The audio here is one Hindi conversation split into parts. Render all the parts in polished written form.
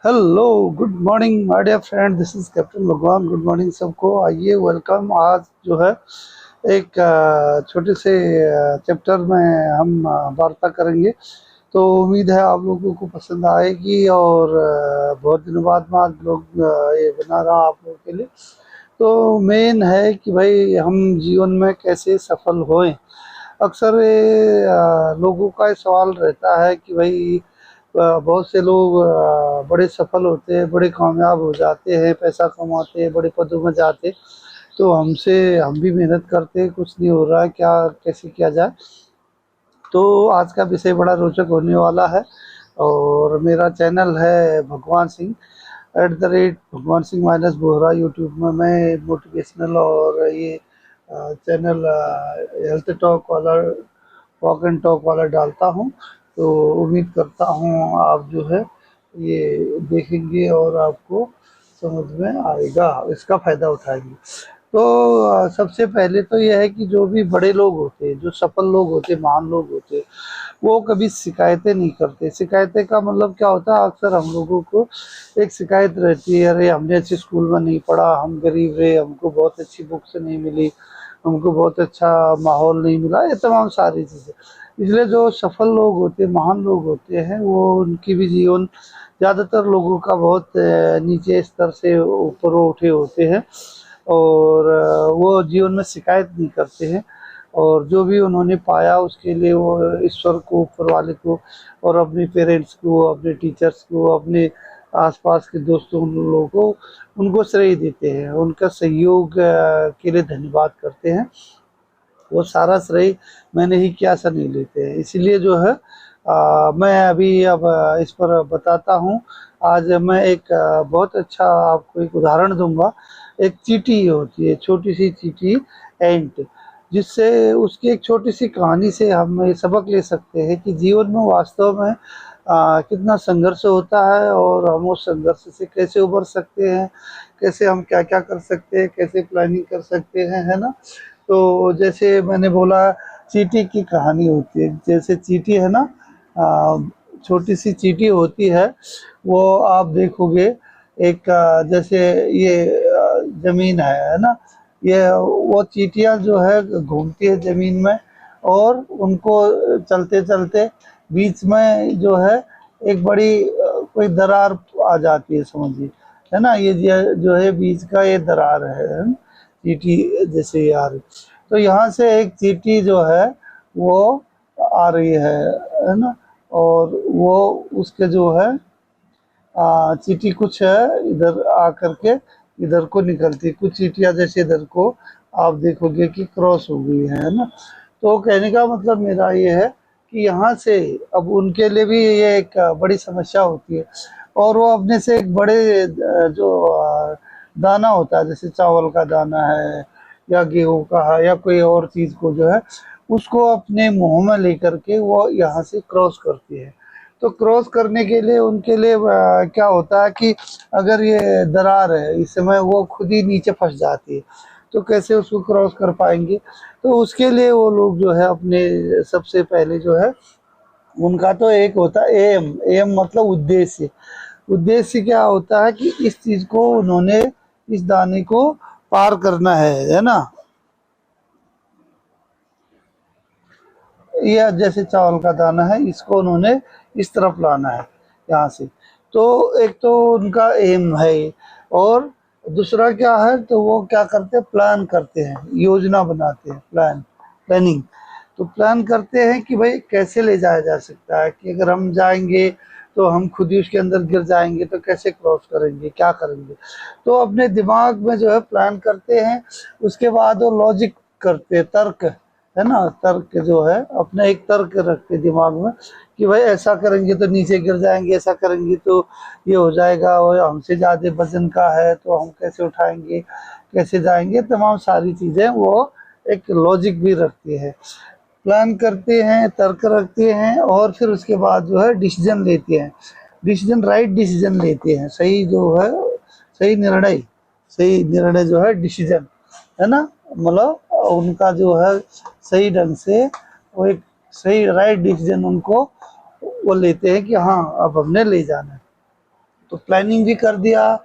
Hello, good morning my dear friend, this is captain Bhagwan. Good morning सबको। आइए, वेलकम। आज जो है एक छोटे से चैप्टर में हम वार्ता करेंगे। तो उम्मीद है आप लोगों को पसंद आएगी और बहुत दिनों बाद में आज लोग ये बना रहा आप लोगों के लिए। तो मेन है कि भाई हम जीवन में कैसे सफल होएं। अक्सर ये लोगों का ये सवाल रहता है कि भाई बहुत से लोग बड़े सफल होते हैं, बड़े कामयाब हो जाते हैं, पैसा कमाते हैं, बड़े पदों में जाते हैं। तो हम भी मेहनत करते हैं, कुछ नहीं हो रहा है, क्या कैसे किया जाए। तो आज का विषय बड़ा रोचक होने वाला है। और मेरा चैनल है भगवान सिंह भगवान सिंह माइनस बोहरा। यूट्यूब में मैं मोटिवेशनल और ये चैनल हेल्थ टॉक वाला, वॉक एंड टॉक वाला डालता हूँ। तो उम्मीद करता हूँ आप जो है ये देखेंगे और आपको समझ में आएगा, इसका फ़ायदा उठाएंगे। तो सबसे पहले तो ये है कि जो भी बड़े लोग होते हैं, जो सफल लोग होते हैं, महान लोग होते हैं, वो कभी शिकायतें नहीं करते। शिकायतें का मतलब क्या होता है, अक्सर हम लोगों को एक शिकायत रहती है, अरे हमने अच्छे स्कूल में नहीं पढ़ा, हम गरीब रहे, हमको बहुत अच्छी बुक्स नहीं मिली, हमको बहुत अच्छा माहौल नहीं मिला, ये तमाम सारी चीज़ें। इसलिए जो सफल लोग होते हैं, महान लोग होते हैं, वो उनकी भी जीवन ज़्यादातर लोगों का बहुत नीचे स्तर से ऊपर उठे होते हैं। और वो जीवन में शिकायत नहीं करते हैं। और जो भी उन्होंने पाया उसके लिए वो ईश्वर को, ऊपर वाले को और अपने पेरेंट्स को, अपने टीचर्स को, अपने आसपास के दोस्तों, उन लोगों को, उनको श्रेय देते हैं, उनका सहयोग के लिए धन्यवाद करते हैं। वो सारा श्रेय मैंने ही किया ऐसा नहीं लेते हैं। इसीलिए जो है मैं अभी अब इस पर बताता हूँ। आज मैं एक बहुत अच्छा आपको एक उदाहरण दूंगा। एक चींटी होती है, छोटी सी चींटी, एंट, जिससे उसकी एक छोटी सी कहानी से हम ये सबक ले सकते हैं कि जीवन में वास्तव में कितना संघर्ष होता है और हम उस संघर्ष से कैसे उबर सकते हैं, कैसे हम क्या क्या कर सकते हैं, कैसे प्लानिंग कर सकते हैं, है ना। तो जैसे मैंने बोला, चींटी की कहानी होती है। जैसे चींटी है ना, छोटी सी चींटी होती है, वो आप देखोगे एक जैसे ये जमीन है ना, ये वो चींटियाँ जो है घूमती है जमीन में, और उनको चलते चलते बीच में जो है एक बड़ी कोई दरार आ जाती है, समझिए, है ना। ये जो है बीच का ये दरार है, चींटी जैसे ये आ रही। तो यहाँ से एक चींटी जो है वो आ रही है ना। और वो उसके जो है चींटी कुछ है इधर आकर के इधर को निकलती, कुछ चींटियाँ जैसे इधर को आप देखोगे कि क्रॉस हो गई है ना। तो कहने का मतलब मेरा ये है कि यहाँ से अब उनके लिए भी ये एक बड़ी समस्या होती है। और वो अपने से एक बड़े जो दाना होता है, जैसे चावल का दाना है या गेहूं का है या कोई और चीज़ को जो है, उसको अपने मुंह में लेकर के वो यहाँ से क्रॉस करती है। तो क्रॉस करने के लिए उनके लिए क्या होता है कि अगर ये दरार है, इस समय वो खुद ही नीचे फंस जाती है, तो कैसे उसको क्रॉस कर पाएंगे। तो उसके लिए वो लोग जो है अपने सबसे पहले जो है उनका तो एक होता है एम। एम मतलब उद्देश्य। उद्देश्य क्या होता है कि इस चीज को उन्होंने, इस दाने को पार करना है ना। यह जैसे चावल का दाना है, इसको उन्होंने इस तरफ लाना है यहाँ से। तो एक तो उनका एम है। और दूसरा क्या है, तो वो क्या करते हैं, प्लान करते हैं, योजना बनाते हैं, प्लानिंग। तो प्लान करते हैं कि भाई कैसे ले जाया जा सकता है, कि अगर हम जाएंगे तो हम खुद ही उसके अंदर गिर जाएंगे, तो कैसे क्रॉस करेंगे, क्या करेंगे। तो अपने दिमाग में जो है प्लान करते हैं। उसके बाद वो लॉजिक करते हैं, तर्क, है ना। तर्क जो है अपना एक तर्क रखते दिमाग में कि भाई ऐसा करेंगे तो नीचे गिर जाएंगे, ऐसा करेंगे तो ये हो जाएगा, और हमसे ज़्यादा वजन का है तो हम कैसे उठाएंगे, कैसे जाएंगे, तमाम सारी चीज़ें वो एक लॉजिक भी रखती है। प्लान करते हैं, तर्क रखते हैं, और फिर उसके बाद जो है डिसीजन लेते हैं। डिसीजन, राइट डिसीजन लेते हैं, सही जो है, सही निर्णय, सही निर्णय जो है डिसीजन, है ना। मतलब उनका जो है सही ढंग से वो एक सही राइट डिसीजन उनको वो लेते हैं कि हाँ अब हमने ले जाना है। तो प्लानिंग भी कर दिया,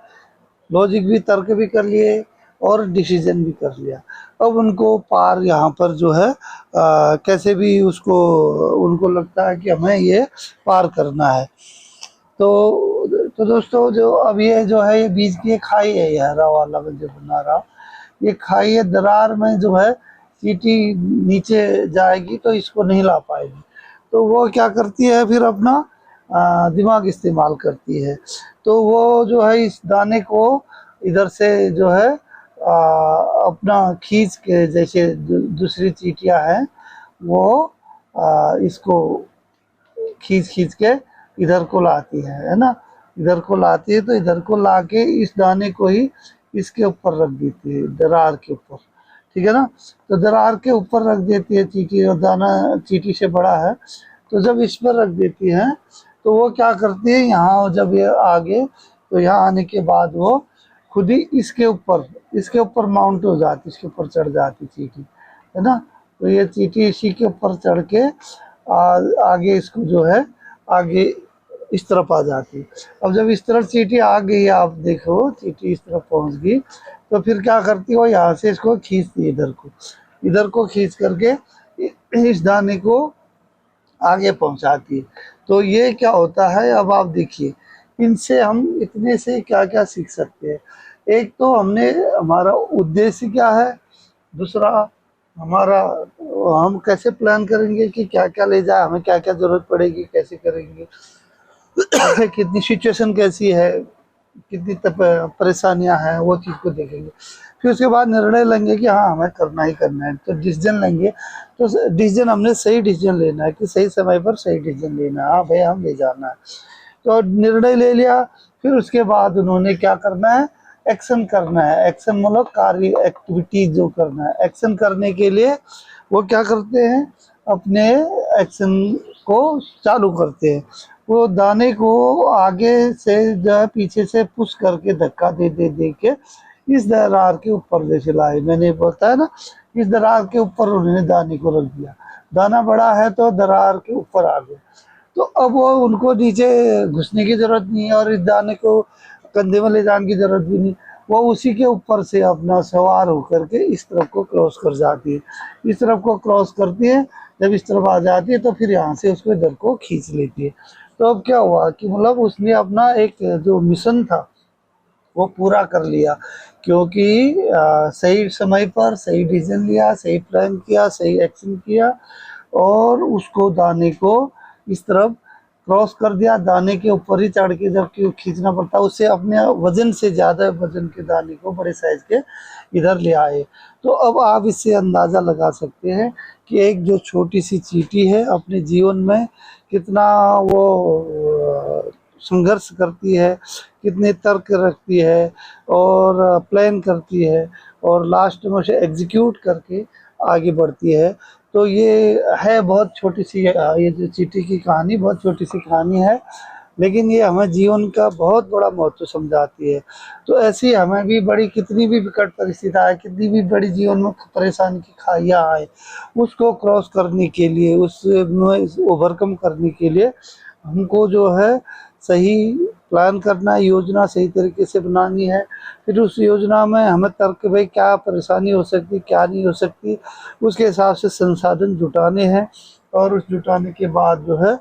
लॉजिक भी, तर्क भी कर लिए और डिसीजन भी कर लिया। अब उनको पार यहाँ पर जो है कैसे भी उसको, उनको लगता है कि हमें ये पार करना है। तो दोस्तों जो अब ये जो है ये बीच की खाई है, ये हरा वाला मैं जो बना रहा हूँ, ये खाई है, दरार में जो है चींटी नीचे जाएगी तो इसको नहीं ला पाएगी। तो वो क्या करती है फिर अपना दिमाग इस्तेमाल करती है। तो वो जो है इस दाने को इधर से जो है अपना खींच के, जैसे दूसरी चींटियां हैं वो इसको खींच खींच के इधर को लाती है ना, इधर को लाती है। तो इधर को ला के इस दाने को ही इसके ऊपर रख देती है, दरार के ऊपर, ठीक है ना। तो दरार के ऊपर रख देती है चींटी, और दाना चींटी से बड़ा है। तो जब इस पर रख देती है तो वो क्या करती है, यहाँ जब ये आगे, तो यहाँ आने के बाद वो खुद ही इसके ऊपर माउंट हो जाती, इसके ऊपर चढ़ जाती चींटी, है ना। तो ये चींटी इसी के ऊपर चढ़ के आगे इसको जो है आगे इस तरफ आ जाती। अब जब इस तरफ चींटी आ गई, आप देखो चींटी इस तरफ पहुंच गई, तो फिर क्या करती है, वो यहाँ से इसको खींचती है, इधर को खींच करके इस दाने को आगे पहुंचाती है। तो ये क्या होता है, अब आप देखिए इनसे हम इतने से क्या क्या सीख सकते हैं। एक तो हमने, हमारा उद्देश्य क्या है, दूसरा हमारा, हम कैसे प्लान करेंगे कि क्या क्या ले जाए, हमें क्या क्या जरूरत पड़ेगी, कैसे करेंगे कितनी सिचुएशन कैसी है, कितनी परेशानियां हैं, वो चीज़ को देखेंगे। फिर उसके बाद निर्णय लेंगे कि हाँ हमें करना ही करना है। तो डिसीजन लेंगे, तो डिसीजन हमने सही डिसीजन लेना है कि सही समय पर सही डिसीजन लेना है, हाँ भाई हम ले जाना है। तो निर्णय ले लिया, फिर उसके बाद उन्होंने क्या करना है, एक्शन करना है। एक्शन मतलब कार्य, एक्टिविटी जो करना है। एक्शन करने के लिए वो क्या करते हैं, अपने एक्शन को चालू करते हैं। वो दाने को आगे से जो है पीछे से पुश करके धक्का दे के इस दरार के ऊपर जैसे लाए, मैंने बताया ना, इस दरार के ऊपर उन्होंने दाने को रख दिया। दाना बड़ा है तो दरार के ऊपर आ गया। तो अब वो उनको नीचे घुसने की जरूरत नहीं है और इस दाने को कंधे में ले जाने की जरूरत भी नहीं, वो उसी के ऊपर से अपना सवार होकर के इस तरफ को क्रॉस कर जाती है। इस तरफ को क्रॉस करती है, जब इस तरफ आ जाती है तो फिर यहाँ से उसको इधर को खींच लेती है। तो अब क्या हुआ कि मतलब उसने अपना एक जो मिशन था वो पूरा कर लिया, क्योंकि सही समय पर सही डिसीजन लिया, सही प्लान किया, सही एक्शन किया और उसको दाने को इस तरफ क्रॉस कर दिया। दाने के ऊपर ही चढ़ के जब खींचना पड़ता, उससे अपने वजन से ज़्यादा वजन के दाने को बड़े साइज के इधर ले आए। तो अब आप इससे अंदाज़ा लगा सकते हैं कि एक जो छोटी सी चींटी है अपने जीवन में कितना वो संघर्ष करती है, कितने तर्क रखती है और प्लान करती है और लास्ट में उसे एग्जीक्यूट करके आगे बढ़ती है। तो ये है बहुत छोटी सी, ये जो चींटी की कहानी बहुत छोटी सी कहानी है, लेकिन ये हमें जीवन का बहुत बड़ा महत्व समझाती है। तो ऐसी हमें भी बड़ी, कितनी भी विकट परिस्थिति आए, कितनी भी बड़ी जीवन में परेशानी की खाइयाँ आए, उसको क्रॉस करने के लिए, उस ओवरकम करने के लिए हमको जो है सही प्लान करना है, योजना सही तरीके से बनानी है। फिर उस योजना में हमें तर्क, भाई क्या परेशानी हो सकती, क्या नहीं हो सकती, उसके हिसाब से संसाधन जुटाने हैं और उस जुटाने के बाद जो है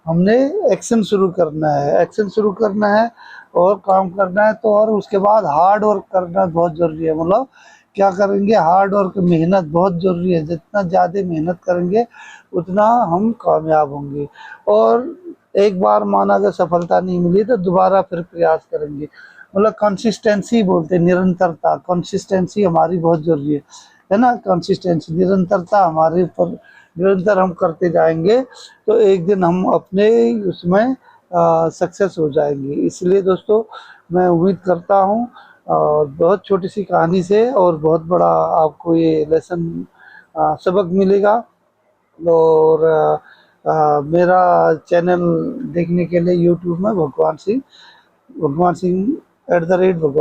हमने एक्शन शुरू करना है, एक्शन शुरू करना है और काम करना है। तो और उसके बाद हार्ड वर्क करना बहुत ज़रूरी है। मतलब क्या करेंगे, हार्ड वर्क, मेहनत बहुत ज़रूरी है। जितना ज़्यादा मेहनत करेंगे उतना हम कामयाब होंगे। और एक बार माना अगर सफलता नहीं मिली तो दोबारा फिर प्रयास करेंगे। मतलब कंसिस्टेंसी बोलते हैं, निरंतरता, कंसिस्टेंसी हमारी बहुत ज़रूरी है ना। कंसिस्टेंसी, निरंतरता हमारे ऊपर, निरंतर हम करते जाएंगे तो एक दिन हम अपने उसमें सक्सेस हो जाएंगे। इसलिए दोस्तों मैं उम्मीद करता हूँ और बहुत छोटी सी कहानी से और बहुत बड़ा आपको ये लेसन सबक मिलेगा। और मेरा चैनल देखने के लिए यूट्यूब में भगवान सिंह @भगवान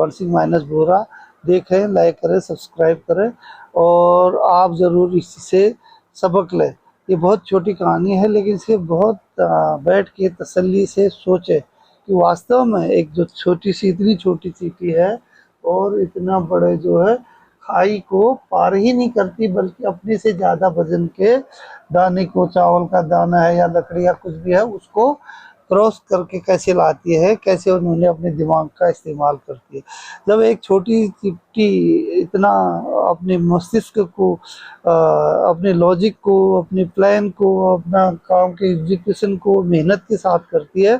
सिंह -बोरा देखें, लाइक करें, सब्सक्राइब करें और आप ज़रूर इससे सबक लें। ये बहुत छोटी कहानी है लेकिन इसे बहुत बैठ के तसल्ली से सोचें कि वास्तव में एक जो छोटी सी, इतनी छोटी चींटी है और इतना बड़े जो है खाई को पार ही नहीं करती, बल्कि अपने से ज़्यादा वजन के दाने को, चावल का दाना है या लकड़ी या कुछ भी है, उसको क्रॉस करके कैसे लाती है, कैसे उन्होंने अपने दिमाग का इस्तेमाल करती है। जब एक छोटी चींटी इतना अपने मस्तिष्क को, अपने लॉजिक को, अपने प्लान को, अपना काम के एग्जीक्यूशन को मेहनत के साथ करती है,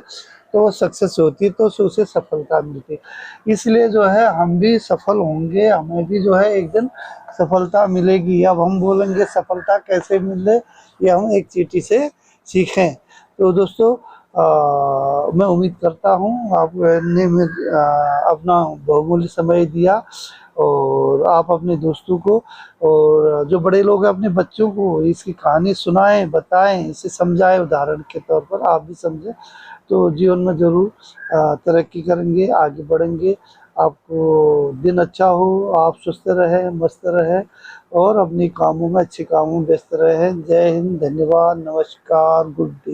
तो वो सक्सेस होती है, तो उसे सफलता मिलती है। इसलिए जो है हम भी सफल होंगे, हमें भी जो है एक दिन सफलता मिलेगी। अब हम बोलेंगे सफलता कैसे मिले, ये हम एक चींटी से सीखें। तो दोस्तों, मैं उम्मीद करता हूँ आपने अपना बहुमूल्य समय दिया, और आप अपने दोस्तों को और जो बड़े लोग हैं अपने बच्चों को इसकी कहानी सुनाएं, बताएं, इसे समझाएं, उदाहरण के तौर पर आप भी समझें, तो जीवन में ज़रूर तरक्की करेंगे, आगे बढ़ेंगे। आपको दिन अच्छा हो, आप स्वस्थ रहें, मस्त रहें और अपने कामों में, अच्छे कामों में व्यस्त रहें। जय हिंद, धन्यवाद, नमस्कार, गुड डे।